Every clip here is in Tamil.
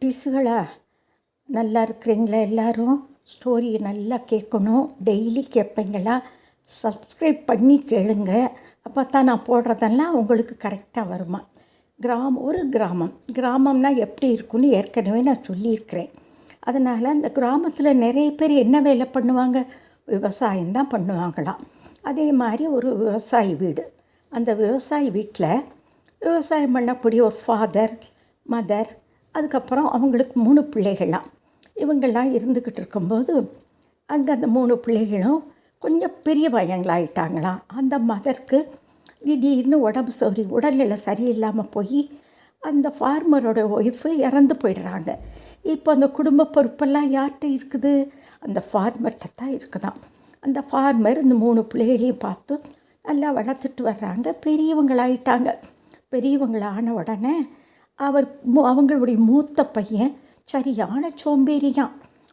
குட்டீஸுகளா, நல்லா இருக்கிறீங்களா? எல்லோரும் ஸ்டோரி நல்லா கேட்கணும். டெய்லி கேட்பீங்களா? சப்ஸ்கிரைப் பண்ணி கேளுங்க. அப்போ தான் நான் போடுறதெல்லாம் உங்களுக்கு கரெக்டாக வருமா. ஒரு கிராமம்னா எப்படி இருக்குன்னு ஏற்கனவே நான் சொல்லியிருக்கிறேன். அதனால் அந்த கிராமத்தில் நிறைய பேர் என்ன வேலை பண்ணுவாங்க? விவசாயம்தான் பண்ணுவாங்களாம். அதே மாதிரி ஒரு விவசாயி வீடு. அந்த விவசாயி வீட்டில் விவசாயம் பண்ணக்கூடிய ஒரு ஃபாதர், மதர், அதுக்கப்புறம் அவங்களுக்கு 3 பிள்ளைகளாம். இவங்கெல்லாம் இருந்துக்கிட்டு இருக்கும்போது அங்கே அந்த 3 பிள்ளைகளும் கொஞ்சம் பெரிய பையங்களாகிட்டாங்களாம். அந்த மதருக்கு திடீர்னு உடல்நிலை சரியில்லாமல் போய் அந்த ஃபார்மரோட ஒய்ஃபு இறந்து போயிடுறாங்க. இப்போ அந்த குடும்ப பொறுப்பெல்லாம் யார்கிட்ட இருக்குது? அந்த ஃபார்மர்கிட்ட தான் இருக்குதாம். அந்த ஃபார்மர் இந்த 3 பிள்ளைகளையும் பார்த்து நல்லா வளர்த்துட்டு வர்றாங்க. பெரியவங்களாயிட்டாங்க. பெரியவங்களான உடனே அவங்களுடைய மூத்த பையன் சரியான சோம்பேறியான்.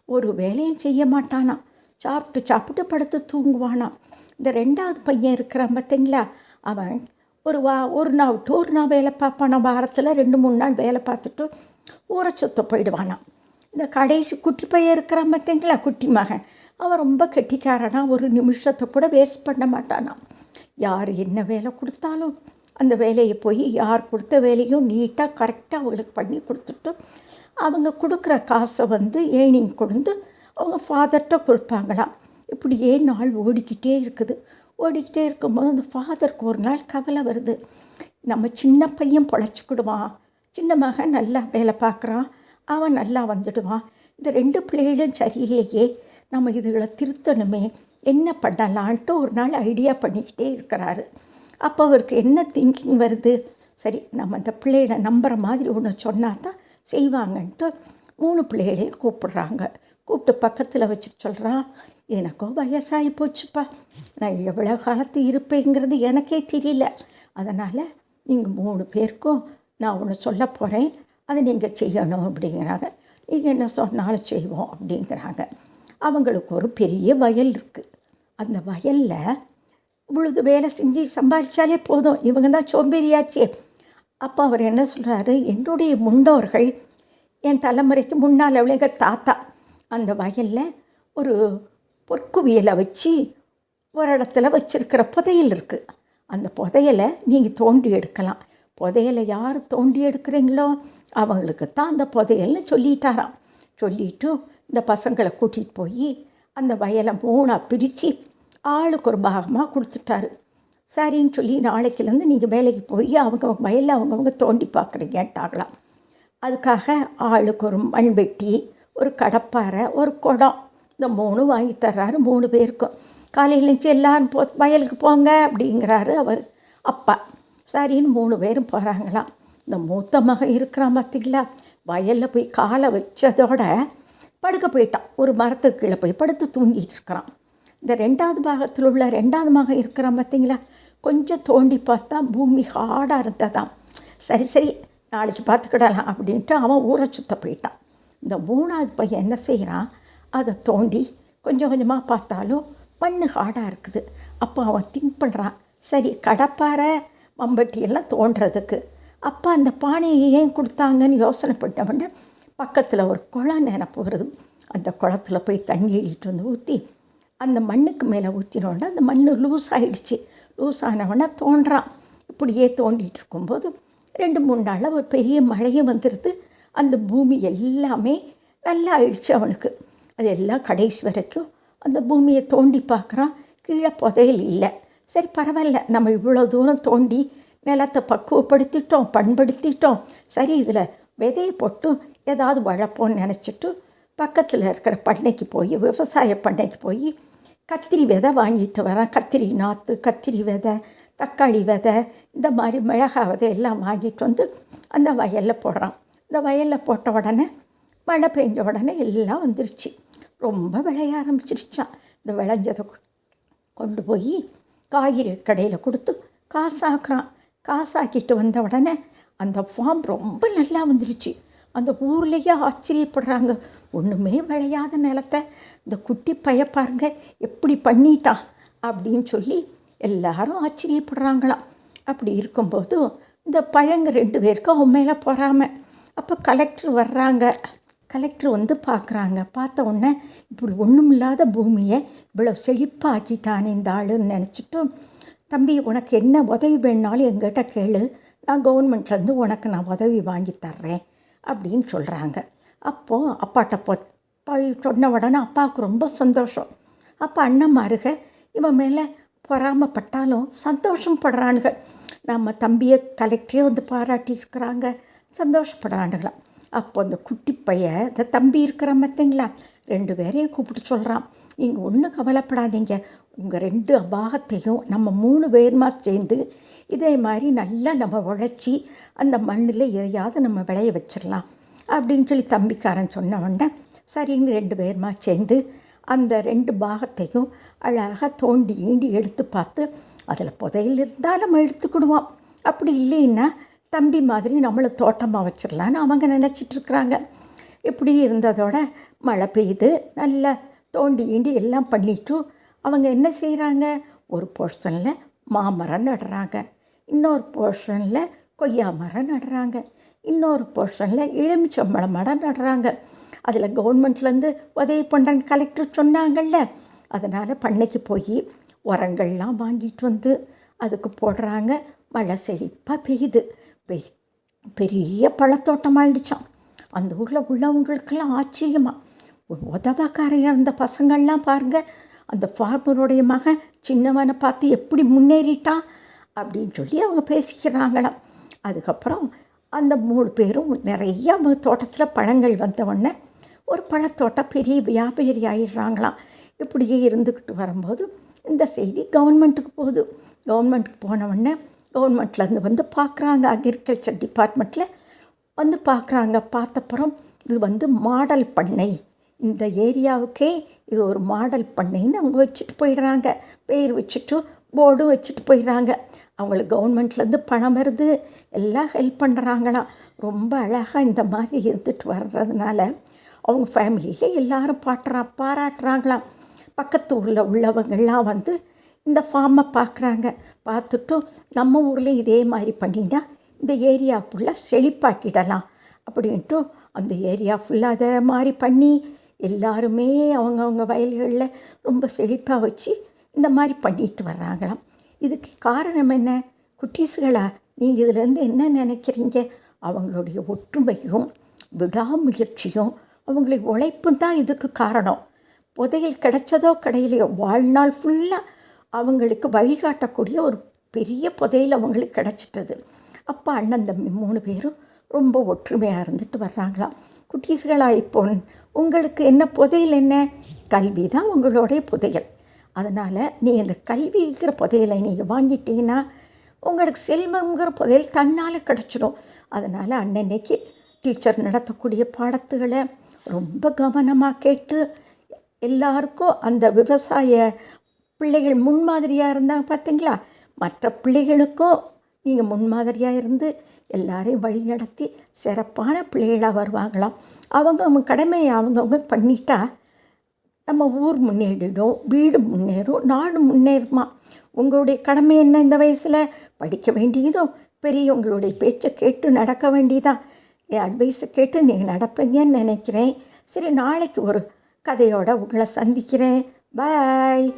ஒரு வேலையும் செய்ய மாட்டானாம். சாப்பிட்டு படுத்து தூங்குவானாம். இந்த 2வது பையன் இருக்கிறான் பார்த்தீங்களா, அவன் ஒரு நாள் விட்டு ஒரு நாள் வேலை பார்ப்பானா. வாரத்தில் 2-3 நாள் வேலை பார்த்துட்டு ஊரை சுத்த போயிடுவானாம். இந்த கடைசி குட்டி பையன் இருக்கிறான் பார்த்தீங்களா, குட்டி மகன், அவன் ரொம்ப கெட்டிக்காரனா. ஒரு நிமிஷத்தை கூட வேஸ்ட் பண்ண மாட்டானாம். யார் என்ன வேலை கொடுத்தாலும் அந்த வேலையை போய் யார் கொடுத்த வேலையும் நீட்டாக கரெக்டாக அவங்களுக்கு பண்ணி கொடுத்துட்டு அவங்க கொடுக்குற காசை ஏர்னிங் கொடுத்து அவங்க ஃபாதர்கிட்ட கொடுப்பாங்களாம். இப்படியே நாள் ஓடிக்கிட்டே இருக்கும்போது அந்த ஃபாதருக்கு ஒரு நாள் கவலை வருது. நம்ம சின்ன பையன் பொழைச்சிக்கிடுவான், சின்ன மகன் நல்லா வேலை பார்க்குறான், அவன் நல்லா வந்துடுவான். இந்த 2 பிள்ளைகளும் சரியில்லையே, நம்ம இதுகளை திருத்தணுமே, என்ன பண்ணலான்ட்டு ஒரு நாள் ஐடியா பண்ணிக்கிட்டே இருக்கிறாரு. அப்போ அவருக்கு என்ன திங்கிங் வருது? சரி, நம்ம அந்த பிள்ளைகளை நம்புகிற மாதிரி ஒன்று சொன்னால் தான் செய்வாங்கன்ட்டு 3 பிள்ளைகளையும் கூப்பிட்டு பக்கத்தில் வச்சுட்டு சொல்கிறான், எனக்கோ வயசாகி போச்சுப்பா, நான் எவ்வளோ காலத்து இருப்பேங்கிறது எனக்கே தெரியல. அதனால் நீங்கள் 3 பேருக்கும் நான் ஒன்று சொல்ல போகிறேன், அதை நீங்கள் செய்யணும் அப்படிங்கிறாங்க. நீங்கள் என்ன சொன்னாலும் செய்வோம் அப்படிங்கிறாங்க. அவங்களுக்கு ஒரு பெரிய வயல் இருக்குது. அந்த வயலில் இவ்வளவு வேலை செஞ்சு சம்பாதிச்சாலே போதும், இவங்க தான் சோம்பேறியாச்சே. அப்போ அவர் என்ன சொல்கிறாரு, என்னுடைய முன்னோர்கள், என் தலைமுறைக்கு முன்னால் எங்கள் தாத்தா அந்த வயலில் ஒரு பொற்குவியலை வச்சு ஒரு இடத்துல வச்சுருக்கிற புதையல் இருக்குது. அந்த புதையலை நீங்கள் தோண்டி எடுக்கலாம். புதையலை யார் தோண்டி எடுக்கிறீங்களோ அவங்களுக்கு தான் அந்த புதையல்னு சொல்லிட்டாராம். சொல்லிவிட்டு இந்த பசங்களை கூட்டிகிட்டு போய் அந்த வயலை 3ஆக பிரித்து ஆளுக்கு ஒரு பாகமாக கொடுத்துட்டாரு. சரின்னு சொல்லி நாளைக்குலேருந்து நீங்கள் வேலைக்கு போய் அவங்க வயலில் அவங்கவுங்க தோண்டி பார்க்குறீங்கட்டாங்களாம். அதுக்காக ஆளுக்கு ஒரு மண்வெட்டி, ஒரு கடப்பாரை, ஒரு குடம், இந்த 3 வாங்கி தர்றாரு 3 பேருக்கும். காலையில் இருந்துச்சு எல்லோரும் வயலுக்கு போங்க அப்படிங்கிறாரு அவர் அப்பா. சரின்னு 3 பேரும் போகிறாங்களாம். இந்த மூத்த மகன் இருக்கிறான் பார்த்திங்களா, வயலில் போய் காலை வச்சதோட படுக்க போயிட்டான். ஒரு மரத்துக்கு கீழே போய் படுத்து தூங்கிட்டு இருக்கிறான். இந்த 2வது பாகத்தில் உள்ள 2வது மகன் இருக்கிறான் பார்த்திங்களா, கொஞ்சம் தோண்டி பார்த்தா பூமி ஹார்டாக இருந்ததான். சரி நாளைக்கு பார்த்துக்கிடலாம் அப்படின்ட்டு அவன் ஊரை சுத்த போயிட்டான். இந்த 3வது பையன் என்ன செய்கிறான், அதை தோண்டி கொஞ்சம் கொஞ்சமாக பார்த்தாலும் மண் ஹார்டாக இருக்குது. அப்போ அவன் திங்க் பண்ணுறான், சரி கடப்பாரை மம்பட்டியெல்லாம் தோண்டுறதுக்கு அப்போ அந்த பானையை ஏன் கொடுத்தாங்கன்னு யோசனை பண்ணவொடனே பக்கத்தில் ஒரு குளம் நினப்பு வருது. அந்த குளத்தில் போய் தண்ணி எழுதிட்டு ஊற்றி அந்த மண்ணுக்கு மேலே ஊற்றினோடனே அந்த மண் லூஸ் ஆகிடுச்சு. லூஸ் ஆனவொடனே தோன்றான். இப்படியே தோண்டிகிட்டு இருக்கும்போது 2-3 நாளில் ஒரு பெரிய மழையும் வந்துடுது. அந்த பூமி எல்லாமே நல்லா ஆயிடுச்சு அவனுக்கு. அது எல்லாம் கடைசி வரைக்கும் அந்த பூமியை தோண்டி பார்க்குறான், கீழே புதையல் இல்லை. சரி பரவாயில்ல, நம்ம இவ்வளோ தூரம் தோண்டி நிலத்தை பக்குவப்படுத்திட்டோம், பண்படுத்திட்டோம், சரி இதில் விதையை போட்டு ஏதாவது வளர்ப்போன்னு நினச்சிட்டு பக்கத்தில் இருக்கிற பண்ணைக்கு போய், விவசாய பண்ணைக்கு போய் கத்திரி விதை வாங்கிட்டு வரான். கத்திரி நாற்று, கத்திரி விதை, தக்காளி விதை, இந்த மாதிரி மிளகாய் விதை எல்லாம் வாங்கிட்டு அந்த வயலில் போடுறான். இந்த வயலில் போட்ட உடனே மழை பெஞ்ச உடனே எல்லாம் வந்துருச்சு. ரொம்ப விளைய ஆரம்பிச்சிருச்சான். இந்த விளைஞ்சதை கொண்டு போய் காய்கறி கடையில் கொடுத்து காசாக்குறான். காசாக்கிட்டு வந்த உடனே அந்த ஃபார்ம் ரொம்ப நல்லா வந்துருச்சு. அந்த ஊர்லேயே ஆச்சரியப்படுறாங்க, ஒன்றுமே விளையாத நிலத்தை இந்த குட்டி பாருங்க எப்படி பண்ணிட்டான் அப்படின்னு சொல்லி எல்லாரும் ஆச்சரியப்படுறாங்களாம். அப்படி இருக்கும்போது இந்த பையங்க 2 பேருக்கும் அவன் மேலே பொறாமை. அப்போ கலெக்டர் வர்றாங்க. கலெக்டர் வந்து பார்க்குறாங்க. பார்த்த உடனே இப்படி ஒன்றும் இல்லாத பூமியை இவ்வளோ செழிப்பாக ஆக்கிட்டானே இந்த ஆளுன்னு நினச்சிட்டு, தம்பி உனக்கு என்ன உதவி வேணுனாலும் எங்கிட்ட கேளு, நான் கவர்மெண்ட்லேருந்து உனக்கு நான் உதவி வாங்கி தர்றேன் அப்படின்னு சொல்கிறாங்க. அப்போது அப்பாட்ட போய் சொன்ன உடனே அப்பாவுக்கு ரொம்ப சந்தோஷம். அப்போ அண்ணன்மாருக இவன் மேலே பொறாமப்பட்டாலும் சந்தோஷப்படுறானுங்க. நம்ம தம்பியை கலெக்டரே வந்து பாராட்டியிருக்கிறாங்க, சந்தோஷப்படுறானுங்களாம். அப்போ அந்த குட்டி பையன் இந்த தம்பி இருக்கிற பார்த்தீங்களா, 2 பேரையும் கூப்பிட்டு சொல்கிறான், நீங்கள் ஒன்றும் கவலைப்படாதீங்க, உங்கள் 2 பாகத்தையும் நம்ம 3 பேருமா சேர்ந்து இதே மாதிரி நல்லா நம்ம உழைச்சி அந்த மண்ணில் எதையாவது நம்ம விளைய வச்சிடலாம் அப்படின்னு சொல்லி தம்பிக்காரன் சொன்ன உடனே சரின்னு 2 பேருமா சேர்ந்து அந்த 2 பாகத்தையும் அழகாக தோண்டி ஈண்டி எடுத்து பார்த்து அதில் புதையல் இருந்தால் நம்ம எடுத்துக்கிடுவோம், அப்படி இல்லைன்னா தம்பி மாதிரி நம்மளை தோட்டமாக வச்சிடலான்னு அவங்க நினச்சிட்ருக்குறாங்க. இப்படி இருந்ததோட மழை பெய்யுது, நல்லா தோண்டி ஈண்டி எல்லாம் பண்ணிவிட்டு அவங்க என்ன செய்கிறாங்க, ஒரு போர்ஷனில் மாமரம் நடுறாங்க, இன்னொரு போர்ஷனில் கொய்யா மரம் நடுறாங்க, இன்னொரு போர்ஷனில் எலுமிச்சம்பழ மரம் நடுறாங்க. அதில் கவர்மெண்ட்லேருந்து உதவி பண்ணுறேன்னு கலெக்டர் சொன்னாங்கள்ல, அதனால் பண்ணைக்கு போய் உரங்கள்லாம் வாங்கிட்டு வந்து அதுக்கு போடுறாங்க. மழை செழிப்பாக பெய்யுது. பெரிய பழத்தோட்டமாகிடுச்சான். அந்த ஊரில் உள்ளவங்களுக்கெல்லாம் ஆச்சரியமாக, உதவக்காரையாக இருந்த பசங்கள்லாம் பாருங்கள், அந்த ஃபார்மருடைய மகன் சின்னவனை பார்த்து எப்படி முன்னேறிட்டான் அப்படின்னு சொல்லி அவங்க பேசிக்கிறாங்களாம். அதுக்கப்புறம் அந்த 3 பேரும் நிறையா தோட்டத்தில் பழங்கள் வந்தவுடனே ஒரு பழத்தோட்டம் பெரிய வியாபாரி ஆகிடுறாங்களாம். இப்படியே இருந்துக்கிட்டு வரும்போது இந்த செய்தி கவர்மெண்ட்டுக்கு போகுது. கவர்மெண்ட்டுக்கு போனவுடனே கவர்மெண்ட்லேருந்து வந்து பார்க்குறாங்க, அக்ரிகல்ச்சர் டிபார்ட்மெண்ட்டில் வந்து பார்க்குறாங்க. பார்த்தப்புறம் இது வந்து மாடல் பண்ணை, இந்த ஏரியாவுக்கே இது ஒரு மாடல் பண்ணைன்னு அவங்க வச்சுட்டு போயிடுறாங்க. பேர் வச்சுட்டு போர்டும் வச்சுட்டு போயிடுறாங்க. அவங்களுக்கு கவர்மெண்ட்லேருந்து பணம் வருது, எல்லாம் ஹெல்ப் பண்ணுறாங்களாம். ரொம்ப அழகாக இந்த மாதிரி இருந்துட்டு வர்றதுனால அவங்க ஃபேமிலியில் எல்லோரும் பாராட்டுறாங்களாம். பக்கத்து ஊரில் உள்ளவங்கள்லாம் வந்து இந்த ஃபார்மை பார்க்குறாங்க. பார்த்துட்டு நம்ம ஊரில் இதே மாதிரி பண்ணினா இந்த ஏரியா ஃபுல்லாக செழிப்பாக்கிடலாம் அப்படின்ட்டு அந்த ஏரியா ஃபுல்லாக அதை மாதிரி பண்ணி எல்லாருமே அவங்கவுங்க வயல்களில் ரொம்ப செழிப்பாக வச்சு இந்த மாதிரி பண்ணிட்டு வர்றாங்களாம். இதுக்கு காரணம் என்ன? குட்டீஸுகளா, நீங்கள் இதிலேருந்து என்ன நினைக்கிறீங்க? அவங்களுடைய ஒற்றுமையும் விடாமுயற்சியும் அவங்களுடைய உழைப்பும் தான் இதுக்கு காரணம். புதையல் கிடைச்சதோ கிடையிலையோ, வாழ்நாள் ஃபுல்லாக அவங்களுக்கு வழிகாட்டக்கூடிய ஒரு பெரிய புதையல் அவங்களுக்கு கிடச்சிட்டது. அப்போ அண்ணன் தம்பி 3 பேரும் ரொம்ப ஒற்றுமையாக இருந்துட்டு வர்றாங்களாம். குட்டீஸ்களாக இப்போ உங்களுக்கு என்ன புதையல்? என்ன கல்வி தான் உங்களுடைய புதையல். அதனால் நீ அந்த கல்விங்கிற புதையலை நீங்கள் வாங்கிட்டீங்கன்னா உங்களுக்கு செல்வங்கிற புதையல் தன்னால் கிடச்சிடும். அதனால் அன்னன்னைக்கு டீச்சர் நடத்தக்கூடிய பாடத்துகளை ரொம்ப கவனமாக கேட்டு எல்லாருக்கும் அந்த விவசாய பிள்ளைகள் முன்மாதிரியாக இருந்தாங்க பார்த்தீங்களா, மற்ற பிள்ளைகளுக்கும் நீங்கள் முன்மாதிரியாக இருந்து எல்லாரையும் வழி நடத்தி சிறப்பான பிள்ளைகளாக வருவாங்களாம். அவங்க கடமையை அவங்கவுங்க பண்ணிட்டா நம்ம ஊர் முன்னேறிடும், வீடு முன்னேறும், நாடு முன்னேறுமா. உங்களுடைய கடமை என்ன? இந்த வயசில் படிக்க வேண்டியதும், பெரியவங்களுடைய பேச்சை கேட்டு நடக்க வேண்டியதான். என் அட்வைஸை கேட்டு நீங்கள் நடப்பீங்கன்னு நினைக்கிறேன். சரி, நாளைக்கு ஒரு கதையோடு உங்களை சந்திக்கிறேன். பாய்.